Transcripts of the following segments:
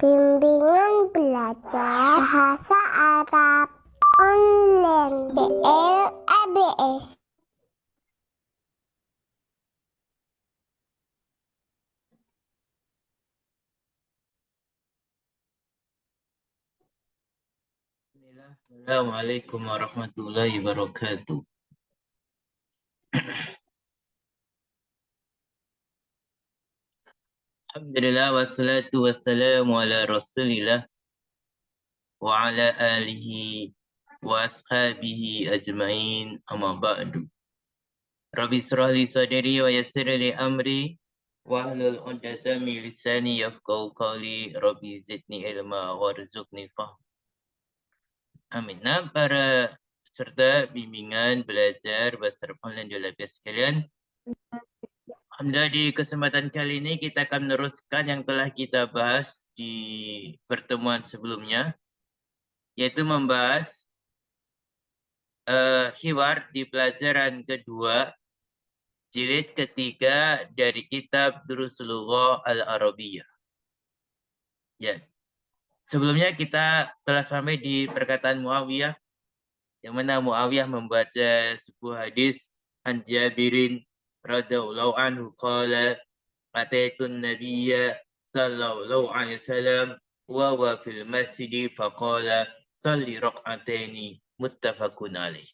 Bimbingan belajar bahasa Arab online DLABS. Assalamualaikum warahmatullahi wabarakatuh. Alhamdulillah wassalatu wassalamu ala rasulillah wa ala alihi wa ashabihi ajma'in amma ba'du. Rabbi israh li sadri wa yassir li amri wa hlul 'uqdatam min lisani yafqahu qawli. Rabbi zidni ilma warzuqni fahm. Amin. Nah, para peserta bimbingan belajar bahasa Arab online di LABS sekalian, alhamdulillah di kesempatan kali ini kita akan meneruskan yang telah kita bahas di pertemuan sebelumnya, yaitu membahas hiwar di pelajaran kedua, jilid ketiga dari kitab Durusul Lughah Al-Arabiyyah. Ya. Sebelumnya kita telah sampai di perkataan Muawiyah, yang mana Muawiyah membaca sebuah hadis an Jabirin radhiyallahu anhu qala ataitun nabiyya sallallahu alaihi wasallam wa huwa fil masjid faqala salli rak'ataini muttafaqun alaih.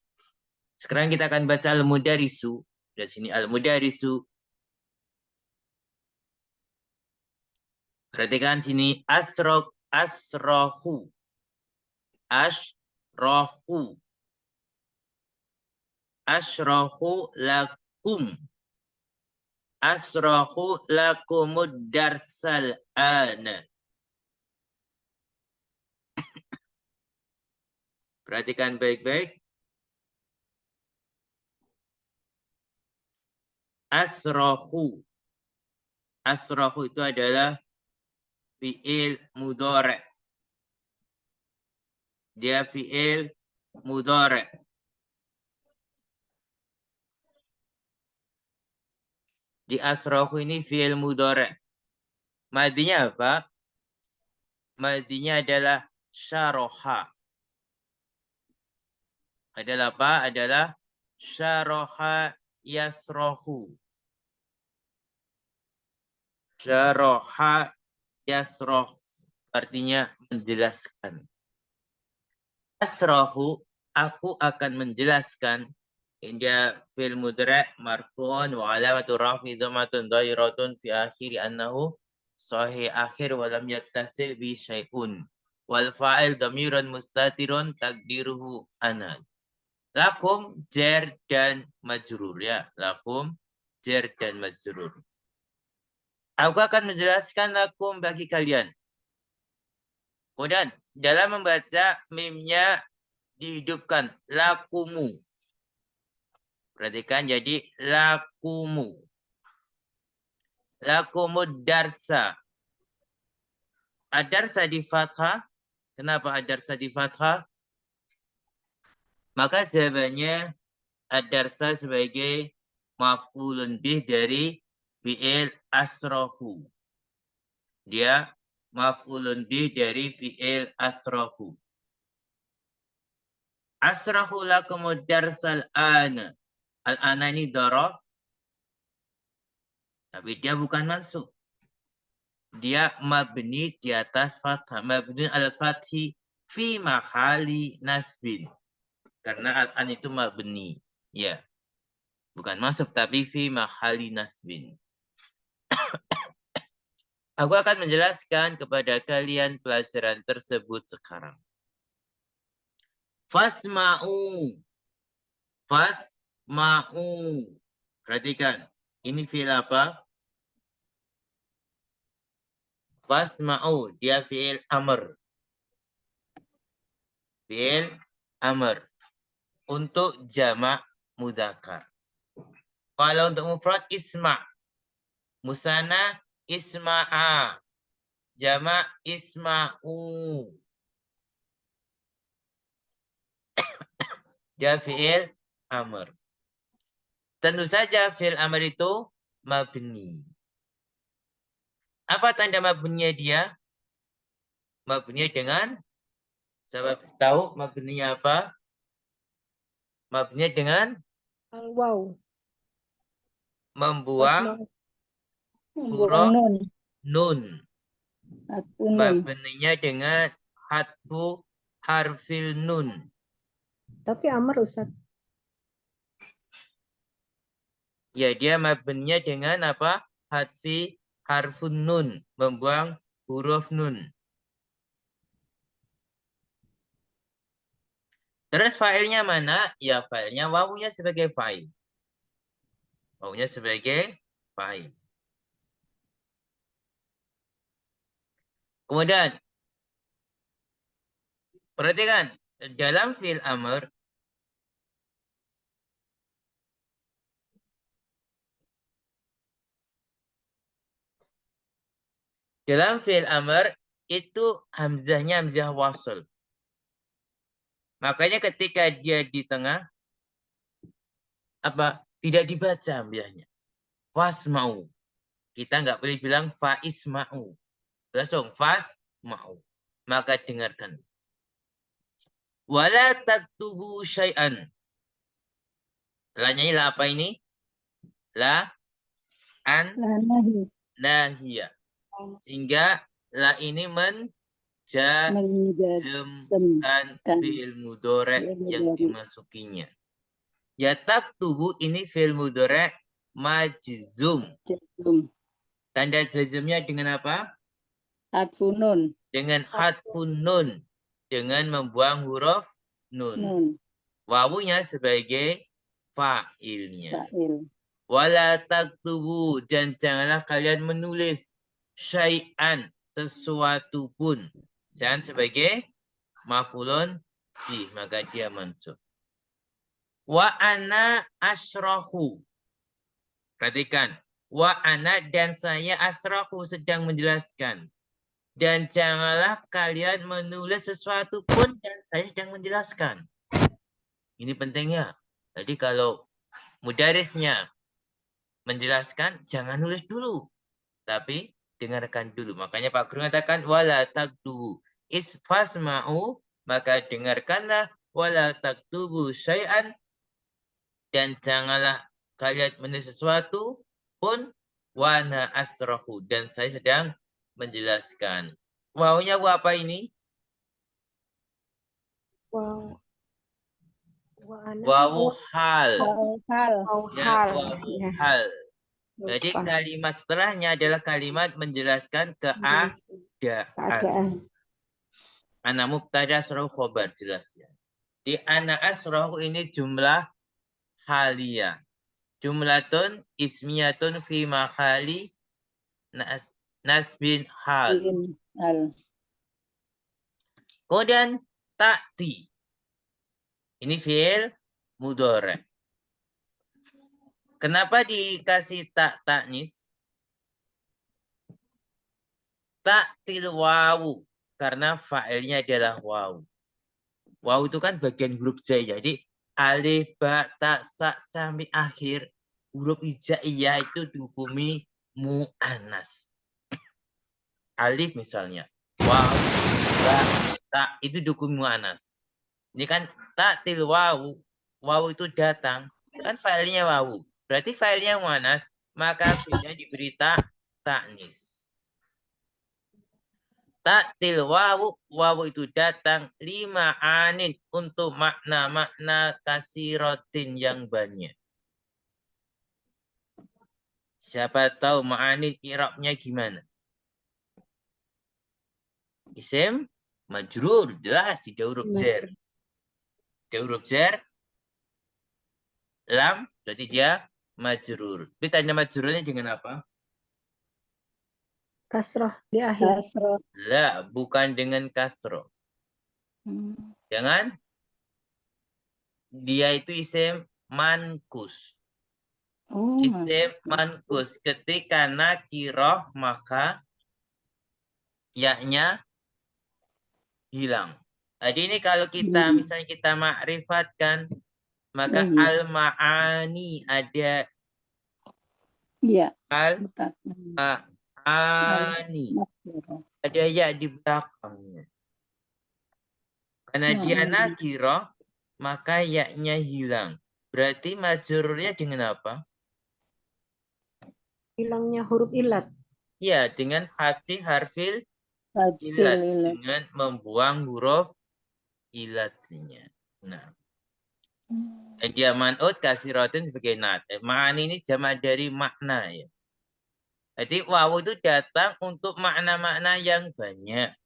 Sekarang kita akan baca al-mudarisu. Dari sini al-mudarisu. Perhatikan sini asrahu ashrahu lakum asrahu lakumud darsal ana. Perhatikan baik-baik. Asrahu. Asrahu itu adalah fi'il mudhari'. Dia fi'il mudhari'. Di asrahu ini fi'il mudhari'. Madinya apa? Madinya adalah syaroha. Adalah apa? Adalah syaroha yasrohu. Syaroha yasroh. Artinya menjelaskan. Asrohu, aku akan menjelaskan. India fil mudra' marfu'un wa alamatu rafi dhammatun dhairatun fi akhiri annahu sahih akhir wa lam yattasil bi syai'un. Wal fa'il dhamirun mustatirun takdiruhu ana. Lakum jar dan majrur, ya. Lakum jar dan majrur. Aku akan menjelaskan lakum bagi kalian. Kemudian dalam membaca mimnya dihidupkan lakumu. Perhatikan jadi lakumu. Lakumud darsa. Ad-darsa di fathah. Kenapa ad-darsa di fathah? Maka jawabannya ad-darsa sebagai maf'ulun bih dari fi'il asrahu. Dia maf'ulun bih dari fi'il asrahu. Asrahu lakumud darsal ana. Al-ana ini darah. Tapi dia bukan mansub. Dia mabni di atas fathah. Mabni al-fathi fi mahali nasbin. Karena al-an itu mabni. Ya. Bukan mansub tapi fi mahali nasbin. Aku akan menjelaskan kepada kalian pelajaran tersebut sekarang. Fasma'u. Fasma'u. Perhatikan. Ini fi'il apa? Fasma'u. Dia fi'il amr. Fi'il amr. Untuk jamak mudzakkar. Kalau untuk mufrad isma. Musanna isma'a. Jamak isma'u. Dia fi'il amr. Tentu saja fi'il amr itu mabni. Apa tanda mabninya dia? Mabni dengan, siapa tahu mabninya apa? Mabni dengan Al-waw. membuang Membuang huruf nun. nun. Aku nun. Mabninya dengan hadfu harfil nun. Tapi Amr Ustaz. Ya, dia mabninya dengan apa? Hadfi harfun nun. Membuang huruf nun. Terus failnya mana? Ya, failnya wawunya sebagai fail. Wawunya sebagai fail. Kemudian, perhatikan. Dalam fi'il amr, dalam fi'il amr, itu hamzahnya hamzah wasl. Makanya ketika dia di tengah, apa? Tidak dibaca hamzahnya. Fasma'u. Kita nggak boleh bilang faisma'u. Langsung fasma'u. Maka dengarkan. Wala taktubu syai'an. La-nya la apa ini? La an Lanahi. nahiyah. Sehingga la ini menjazmkan fi'il mudhari' yang dimasukinya. Ya taktubu ini fi'il mudhari' majzum. Tanda jazmnya dengan apa? Hadfu nun. Dengan hadfun nun. Dengan membuang huruf nun. Nun. Wawunya sebagai fa'ilnya. Fa'il. Wala taktubu, dan janganlah kalian menulis syai'an, sesuatu pun. Dan sebagai maf'ulun bih, maka dia mansub. Wa ana asrahu. Perhatikan. Wa ana, dan saya asrahu, sedang menjelaskan. Dan janganlah kalian menulis sesuatu pun, dan saya sedang menjelaskan. Ini pentingnya. Jadi kalau mudarisnya menjelaskan, jangan nulis dulu. Tapi dengarkan dulu. Makanya Pak Guru mengatakan, wala taktubu isfasma'u, maka dengarkanlah, wala taktubu syai'an, dan janganlah kalian menulis sesuatu pun, wana asrahu, dan saya sedang menjelaskan. Wawunya apa ini? Wow. Wawu hal. Hal. Ya, wawu hal. Jadi kalimat setelahnya adalah kalimat menjelaskan keadaan. Ana mubtada asrahu khobar, jelas ya. Di ana asrahu ini jumlah haliyah. Jumlatun ismiyatun fi makhali nasbin hal. Kemudian ta'ti. Ini fi'il mudhari'. Kenapa dikasih ta'nis? Ta'til wawu. Karena fa'ilnya adalah wawu. Wawu itu kan bagian huruf jaya. Jadi alif, ba, ta, sa, sampai akhir. Huruf hijaiyah itu dihukumi mu'anas. Alif misalnya. Wawu, ba, ta, itu dihukumi mu'anas. Ini kan ta'til wawu. Wawu itu datang. Kan fa'ilnya wawu. Berarti fa'ilnya mu'anas. Maka fi'ilnya diberi ta'nis. Ta'til wawu, wawu itu datang 5 anin untuk makna-makna kasirotin yang banyak. Siapa tahu ma'anin i'rabnya gimana? Isim majrur, jelas di huruf jar. Di huruf jar, lam, berarti dia majrur. Tapi tanda majrurnya dengan apa? Kasroh di akhir. Kasroh. La, bukan dengan kasroh. Jangan. Dia itu isim mankus. Isim mankus. Ketika nakiroh, maka yaknya hilang. Jadi ini kalau kita misalnya kita ma'rifatkan, maka al-ma'ani ada al-ma'ani. Ada ya di belakangnya. Karena dia nakirah, maka yaknya hilang. Berarti majrurnya dengan apa? Hilangnya huruf ilat. Ya, dengan hati harfil Hadfil ilat. ilat. Dengan membuang huruf ilatnya. Nah, dia man'ut kasih rotin sebagai nat. Ma'ani ini jamak dari makna ya. Jadi wawu itu datang untuk makna-makna yang banyak.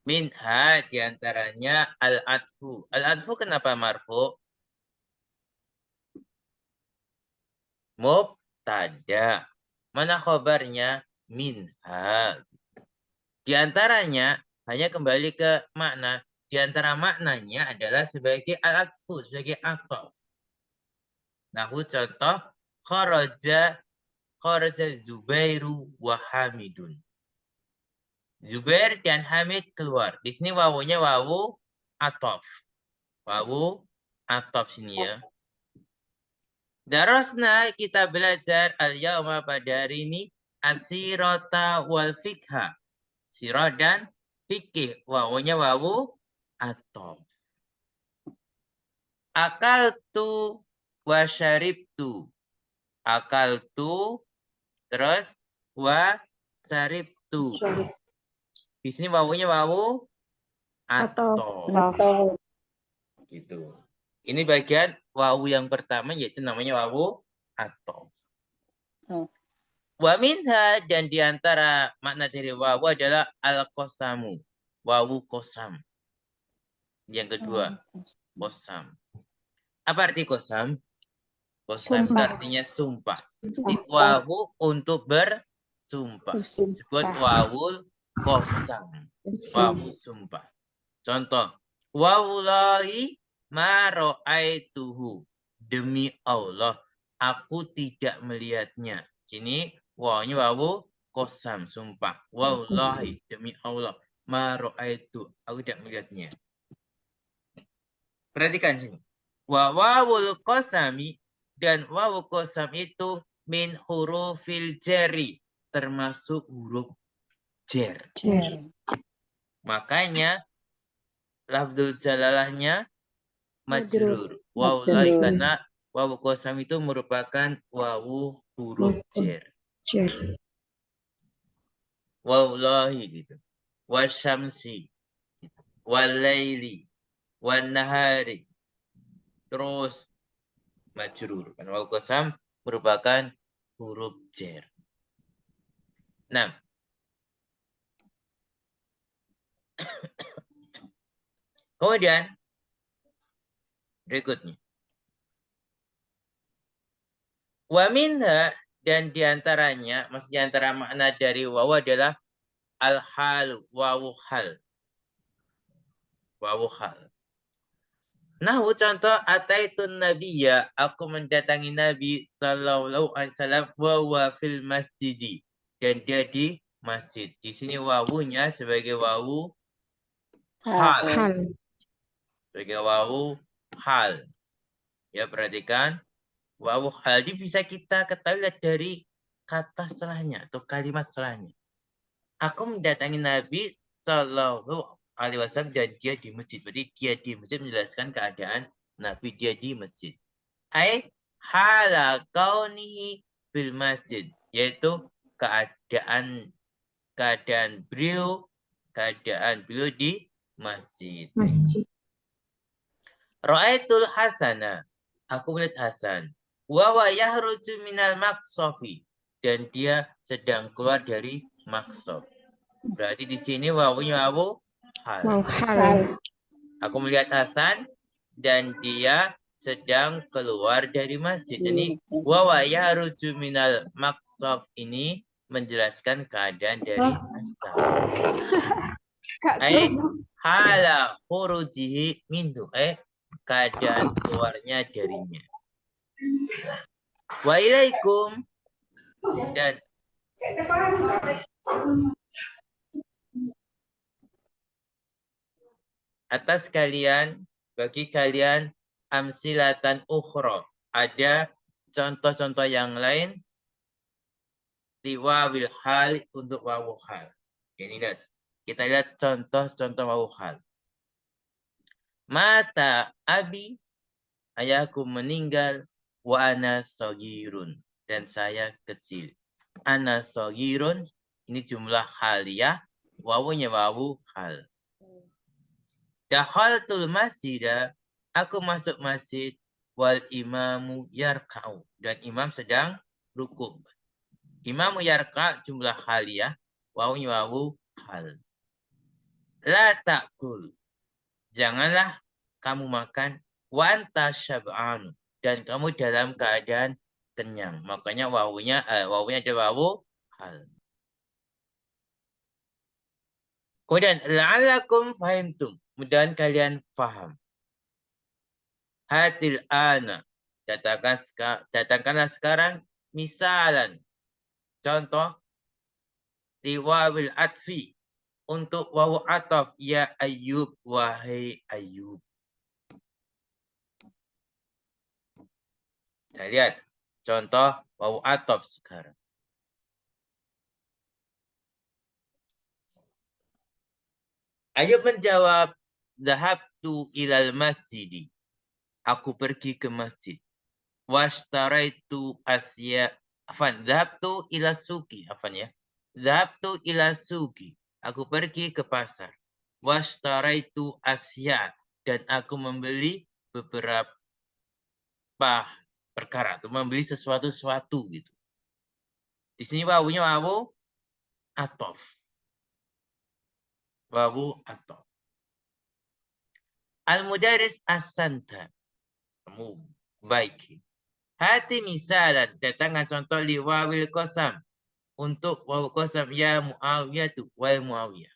Minha diantaranya al-adfu. Al-adfu kenapa marfu? Mubtada. Mana khobarnya? Minha. Di antaranya hanya kembali ke makna. Di antara maknanya adalah sebagai al-adfu, sebagai ataf. Nahu contoh, kharaja Zubairu wa Hamidun. Zubair dan Hamid keluar. Di sini wawunya wawu ataf. Wawu ataf sini ya. Darasna kita belajar al-yawma pada hari ini asirota wal fikha. Sirah dan fikih. Wawunya wawu ataf. Akaltu wa syaribtu. Akaltu terus wa syaribtu. Di sini wawunya wawu ataf. Atau Gitu. Ini bagian wawu yang pertama yaitu namanya wawu ataf. Oh. Wa minha dan diantara makna dari wawu adalah al-qasamu. Wawu qasam. Yang kedua, qasam. Apa arti qasam? Qasam itu artinya sumpah. Jadi wawu untuk bersumpah. Disebut wawu qasam. Wawu sumpah. Contoh, wallahi ma ra'aituhu. Demi Allah, aku tidak melihatnya. Sini wawunya wawu qasam, sumpah. Wallahi, demi Allah, ma ra'aitu, aku tidak melihatnya. Perhatikan sini. Wa wawul qasami dan wawu qasam itu min hurufil jari, termasuk huruf jar. Makanya lafzul jalalahnya majrur. Wallahi karena wawu qasam itu merupakan wawu huruf jar. Wallahi gitu. Wasyamsi. Walaili. Wanahari. Terus majrur. Karena wawu qasam merupakan huruf jar. Nah. Kemudian berikutnya. Wa minha dan diantaranya, maksud diantara makna dari wawu adalah al-hal, wawu hal. Wawu hal. Nahu contoh, ataitun nabiyya, aku mendatangi Nabi sallallahu alaihi wasallam wa fil masjidi. Dan dia di masjid. Di sini wawunya sebagai wawu hal. Sebagai wawu hal. Ya, perhatikan. Wawu hal ini bisa kita ketahui dari kata setelahnya atau kalimat setelahnya. Aku mendatangi Nabi Sallallahu Alaihi Wasallam dan dia di masjid. Berarti dia di masjid menjelaskan keadaan Nabi dia di masjid. Ai hala kaunihi fil masjid, yaitu keadaan beliau di masjid. Ra'aitul Hasana, aku melihat Hasan. Wa yahruju minal maqsafi, dan dia sedang keluar dari maqsaf. Berarti di sini wawunya wawu hal. Aku melihat Hasan dan dia sedang keluar dari masjid. Jadi wa yahruju minal maqsaf ini menjelaskan keadaan dari Hasan. Hala khurujihi minhu, keadaan keluarnya darinya. Wa ilaikum dan atas kalian, bagi kalian amsilatan ukhra, ada contoh-contoh yang lain liwawil hal untuk wawu hal. Ini lihat, kita lihat contoh-contoh wawu hal. Mata abi, ayahku meninggal, wa ana sogirun, dan saya kecil. Ana sogirun, ini jumlah haliyah, wawunya wawu hal. Dakhaltul masjidah, aku masuk masjid, wal imamu yarka'u, dan imam sedang rukuk. Imamu yarka' jumlah haliyah, wawunya wawu hal. La ta'kul, janganlah kamu makan, wa anta syab'anu, dan kamu dalam keadaan kenyang. Makanya wawunya ada wawu hal. Kemudian la'allakum fahimtum, mudah-mudahan kalian paham. Hatil ana, datangkanlah sekarang misalan, contoh liwawil atfi, untuk wawu ataf, ya Ayyub, wahai Ayyub. Nah, lihat contoh wawu ataf sekarang. Ayub menjawab, dhahabtu ilal masjidi, aku pergi ke masjid. Washtaraitu asya, dhahabtu ila suki, ya. Dhahabtu ila suki, aku pergi ke pasar. Washtaraitu asya, dan aku membeli beberapa perkara, atau membeli sesuatu gitu. Di sini wawunya wawu atof. Wawu atof. Al-mudaris as-santa, kamu baik. Hati misalan, datangkan contoh liwawil qasam, untuk wawu qasam, ya Muawiyah tu, wahai Muawiyah.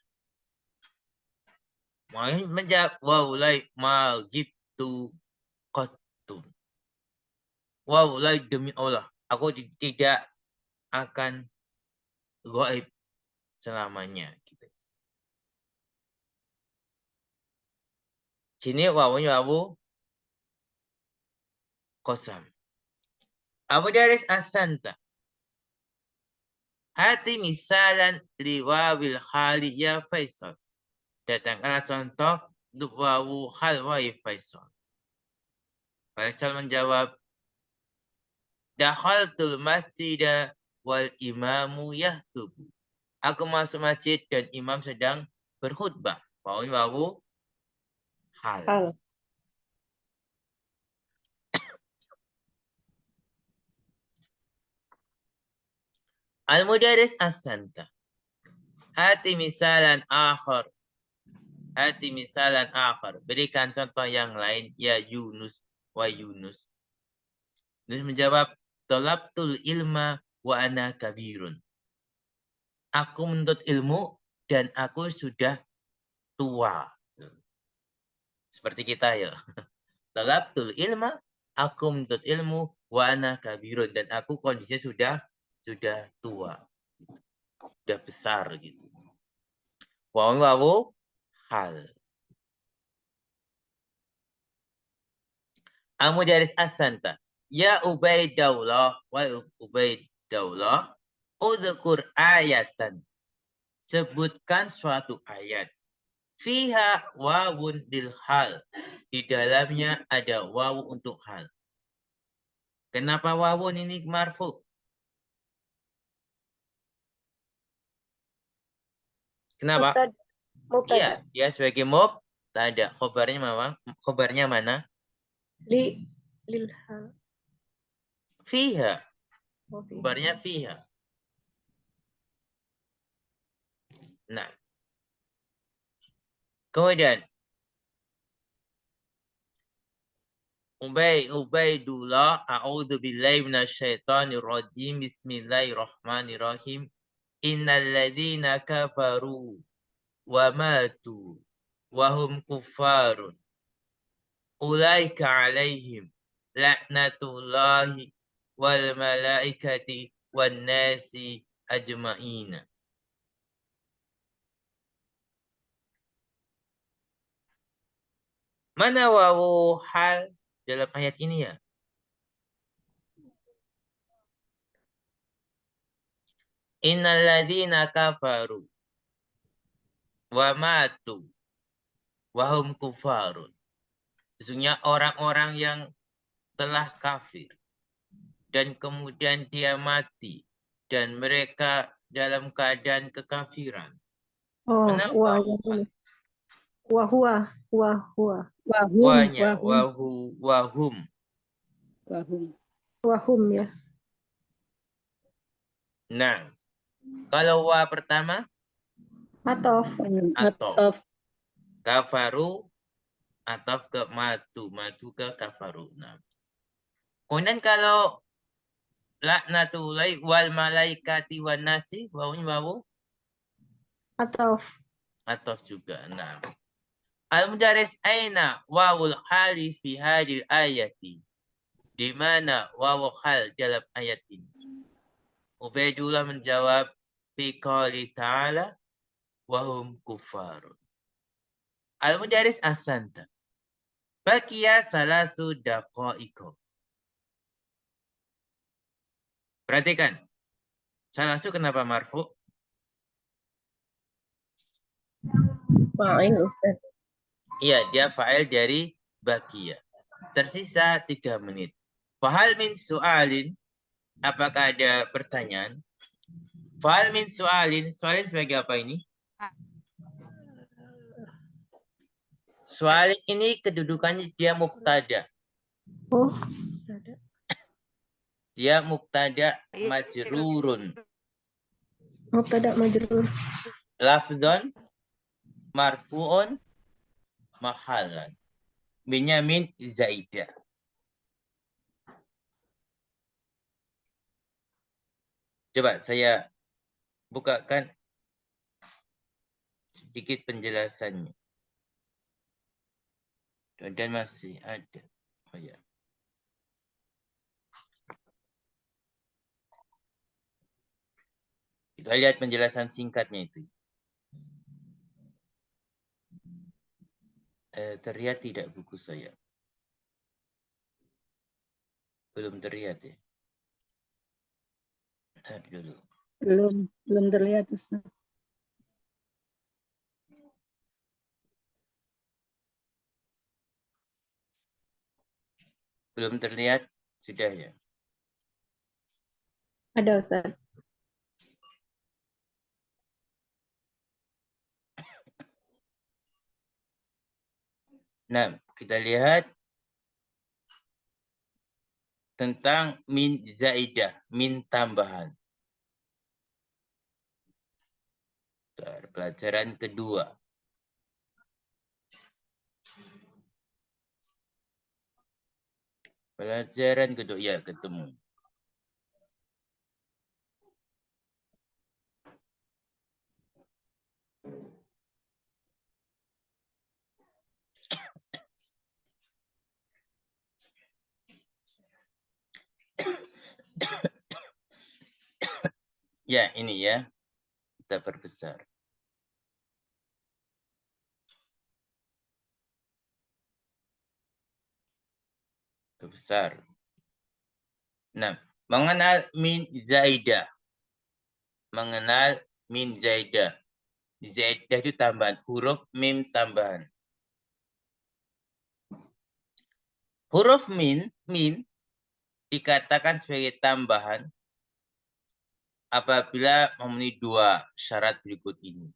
Muawiyah menjawab, waulai ma jibtu qattun. Waulai, demi Allah, aku tidak akan gaib selamanya. Gitu. Sini wawunya wawu qasam. Abu Daris as-santa. Hati misalan liwawil hali, ya Faisal. Datangkanlah contoh untuk wawu hal, wahai Faisal. Faisal menjawab, dakhaltul masjidah wal imamu yahtubu. Aku masuk masjid dan imam sedang berkhutbah. Wawu hal. Hal. Al-mudaris as-santa. Hati misalan akhar. Hati misalan akhar. Berikan contoh yang lain, ya Yunus, wa Yunus. Yunus menjawab, talabtul ilma wa ana kabirun. Aku menuntut ilmu dan aku sudah tua. Seperti kita ya. Talabtul ilma, aku menuntut ilmu, wa ana kabirun, dan aku kondisinya sudah tua. Sudah besar gitu. Wawu hal. Al-mudaris as-santa. Ya Ubaidullah, wa Ubaidullah, uzkur ayatan. Sebutkan suatu ayat. Fiha wawun lil hal. Di dalamnya ada wawu untuk hal. Kenapa wawun ini marfu? Kenapa? Mubtada. Iya, dia sebagai mubtada. Khobarnya mana? Lil hal. Fiha. Oh, fiha. Khobarnya fiha. Nah. Kemudian Ubaidullah, a'udzu billahi minasyaitonir rajim. Bismillahirrahmanirrahim. Innal ladzina kafaru wa matu wa hum kuffarun ulaika alaihim la'natullahi wal malaikati wan nasi ajma'ina. Mana wawu hal dalam ayat ini ya? Innal ladzina kafaru wa matu wa hum kufarun. Sesungguhnya orang-orang yang telah kafir dan kemudian dia mati dan mereka dalam keadaan kekafiran. Oh, Kenapa? wah, yang ini. Wahua. Wahum. Wanya, Wahum. wahum. Wahum. Wahum ya. Nah, kalau wa pertama, Atof. Atof. Atof. Kafaru, atof ke matu, matu ke kafaru. Nah. Kemudian kalau laknatullahi wal malaikati wan nasi, wawun wawu, Atof. atof juga. Nah. Al-mudaris aina wawul hali fi hadil ayati. Di mana wawu hal dalam ayat ini? Ubaidullah menjawab, fi qali ta'ala wahum kufarun. Al-mudaris asanta. Bakia salasu daqa'ikum. Perhatikan. Salasu kenapa marfu? Fa'il Ustaz. Iya, dia fa'il dari bakia. Tersisa 3 menit. Fahal min su'alin. Apakah ada pertanyaan? Fahal min su'alin. Su'alin sebagai apa ini? Su'alin ini kedudukannya dia mubtada. Oh, Dia mubtada majrurun. mubtada majrur. Lafzon marfu'un mahalan. Binyamin zaidah. Coba saya bukakan sedikit penjelasannya. Dan masih ada. Oh ya. Kita lihat penjelasan singkatnya itu. Terlihat tidak buku saya? Belum terlihat ya? Lihat dulu. Belum terlihat, Ustaz. Belum terlihat? Sudah ya? Ada Ustaz. Nah, kita lihat tentang min zaidah, min tambahan. Pelajaran kedua. Pelajaran kedua, ya ketemu. Ya, ini ya. Kita perbesar. Besar. Nah, mengenal min zaidah. Mengenal min zaidah. Zaidah itu tambahan. Huruf mim tambahan. Huruf min dikatakan sebagai tambahan apabila memenuhi 2 syarat berikut ini.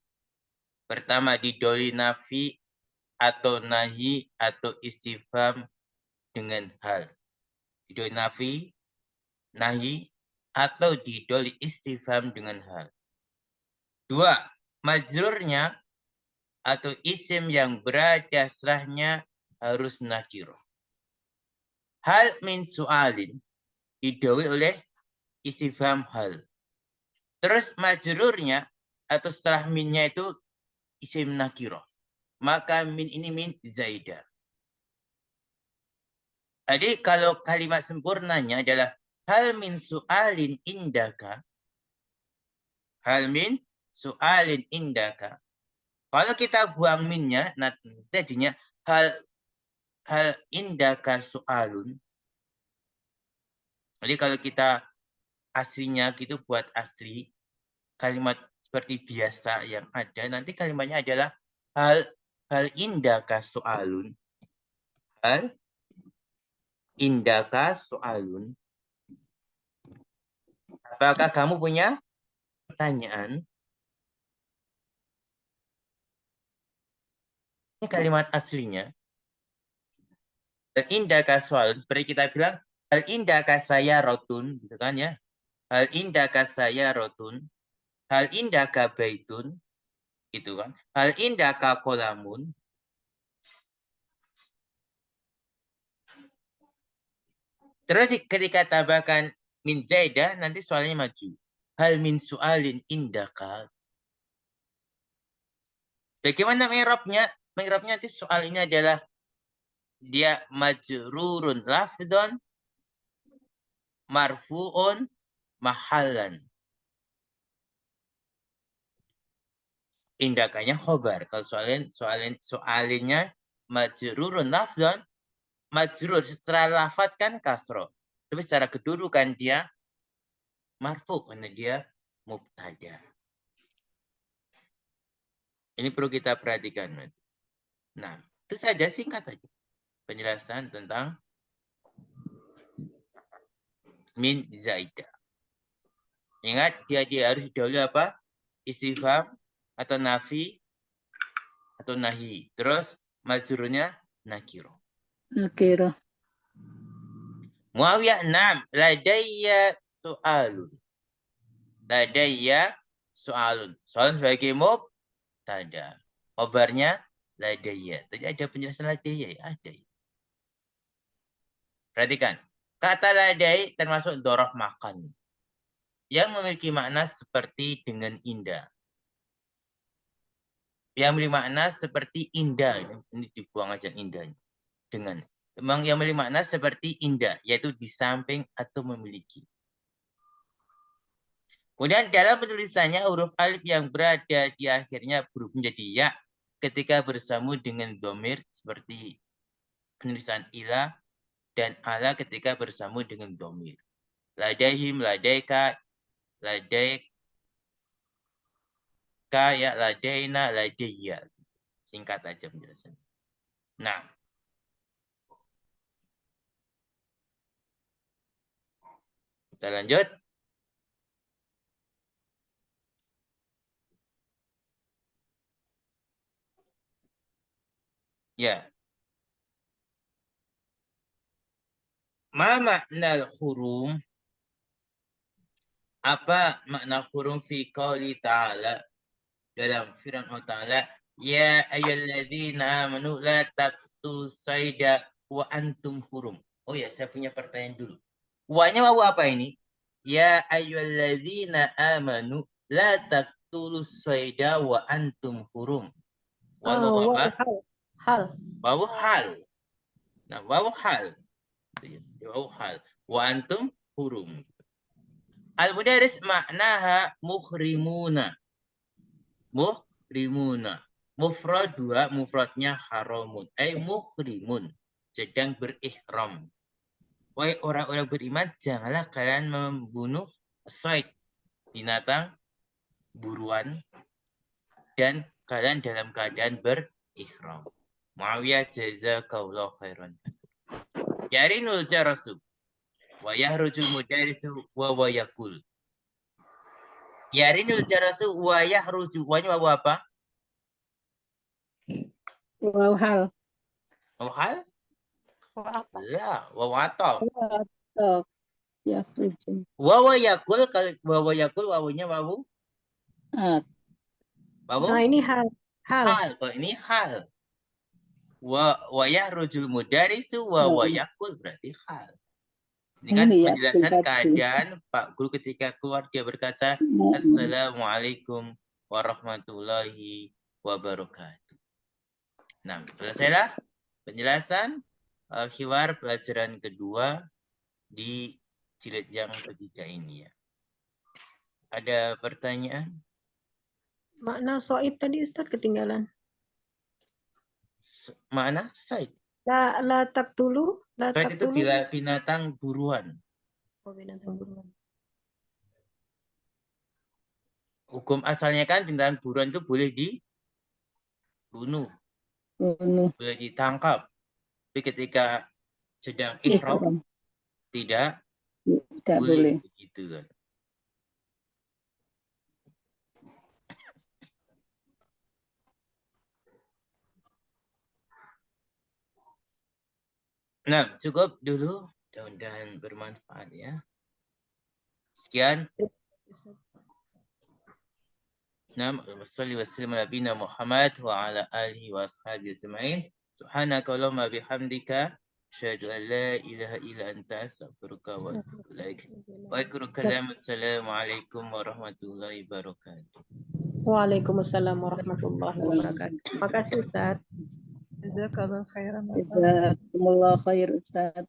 Pertama, didoli nafi atau nahi atau istifham dengan hal. Didoli nafi, nahi, atau didoli istifham dengan hal. 2, majrurnya atau isim yang berada setelahnya harus nakirah. Hal min su'alin didawai oleh istifham hal. Terus majrurnya atau setelah minnya itu isim nakirah. Maka min ini min zaidah. Jadi kalau kalimat sempurnanya adalah hal min su'alin indaka. Hal min su'alin indaka. Kalau kita buang minnya, nanti jadinya hal indaka su'alun. Jadi kalau kita aslinya gitu buat asli kalimat seperti biasa yang ada, nanti kalimatnya adalah hal indaka su'alun. Hal indaka soalun. Apakah kamu punya pertanyaan? Ini kalimat aslinya. Hal indaka soalun. Seperti kita bilang, hal indaka saya rotun. Gitu kan ya. Hal indaka saya rotun. Hal indaka baitun. Gitu kan. Hal indaka kolamun. Terus ketika tambahkan min zaidah, nanti soalnya maju. Hal min su'alin indaka. Bagaimana mi'rabnya? Mi'rabnya nanti soal ini adalah dia majrurun lafdon, marfu'un, mahallan. Indakanya khobar. Kalau soalinnya majrurun lafdon, majrur setelah lafad kan kasroh. Tapi secara kedudukan dia marfu, karena dia mubtada. Ini perlu kita perhatikan. Nah, itu saja singkat aja penjelasan tentang min zaidah. Ingat, dia harus dahulu apa? Istifham atau nafi atau nahi. Terus majrurnya nakiro. Nakiro. Muawiyah, naam, ladayya soalun. Ladayya soalun. Soalun sebagai mubtada. Khobarnya ladayya. Tadi ada penjelasan ladayya, ya? Ada. Perhatikan. Kata ladai termasuk dhorof makan. Yang memiliki makna seperti dengan indah. Yang memiliki makna seperti indah. Ini dibuang aja indahnya. Dengan. Memang yang memiliki makna seperti indah. Yaitu di samping atau memiliki. Kemudian dalam penulisannya huruf alif yang berada di akhirnya berubah menjadi ya. Ketika bersama dengan domir. Seperti penulisan ila dan ala ketika bersama dengan domir. Ladaihim, ladaika, ladaik, kaya, ladaina, ladaiya. Singkat aja penjelasan. Nah. Kita lanjut. Ya. Ma makna al-hurum? Apa makna hurum fi qouli ta'ala? Dalam firman Allah Ta'ala. Ya ayyuhalladzina amanu la taqtulu sayda wa antum hurum. Oh ya, saya punya pertanyaan dulu. Wa-nya wawu apa ini? Ya ayyuhalladzina amanu la taqtulu sayda wa antum hurum. Wawu apa? Hal. Wawu hal. Nah, wawu hal. Wawu hal. Wa antum hurum. Al-mudaris maknaha muhrimuna. Muhrimuna. Mufrad dua, mufradnya haramun. Muhrimun. Sedang berihram. Wahai orang-orang beriman, janganlah kalian membunuh said, binatang buruan, dan kalian dalam keadaan berihram. Muawiyah jazakallahu khairan. Yarinul jarasu. Wa yahrujul mudarisu wa yakul. Yarinul jarasu wa yahruju. Wa-nya wawu apa? Wawu hal. Wawu hal? La, wawu ataf. Atau ya rujuk. Wawu yakul, wawu yakul, wawunya wawu? Wawu? Nah, ini hal. Hal. Kalau ini hal. Wa yahrujul mudarisu wa yakul berarti hal. Ini kan penjelasan keadaan Pak Guru ketika keluar dia berkata Assalamualaikum warahmatullahi wabarakatuh. Nah, selesailah penjelasan hiwar pelajaran kedua di jilid yang ketiga ini ya. Ada pertanyaan? Makna soid tadi Ustaz ketinggalan. Mana? Said. La taqtulu. Said itu binatang buruan. Oh, binatang buruan. Hukum asalnya kan binatang buruan itu boleh dibunuh. Boleh ditangkap. Tapi ketika sedang ihram tidak boleh. begitu kan. Nah, cukup dulu. Mudah-mudahan bermanfaat ya. Sekian. Naam, wassalli wassallam ala nabiyina Muhammad wa ala alihi wa ashabihi ajma'in. Subhanaka Allahumma bihamdika asyhadu an la ilaha illa anta astaghfiruka wa atubu ilaik. Wa akhiru kalam assalamu alaikum warahmatullahi wabarakatuh. Waalaikumsalam warahmatullahi wabarakatuh. Terima kasih Ustaz. Jazakallah khairan. Jazakumullah khair Ustaz.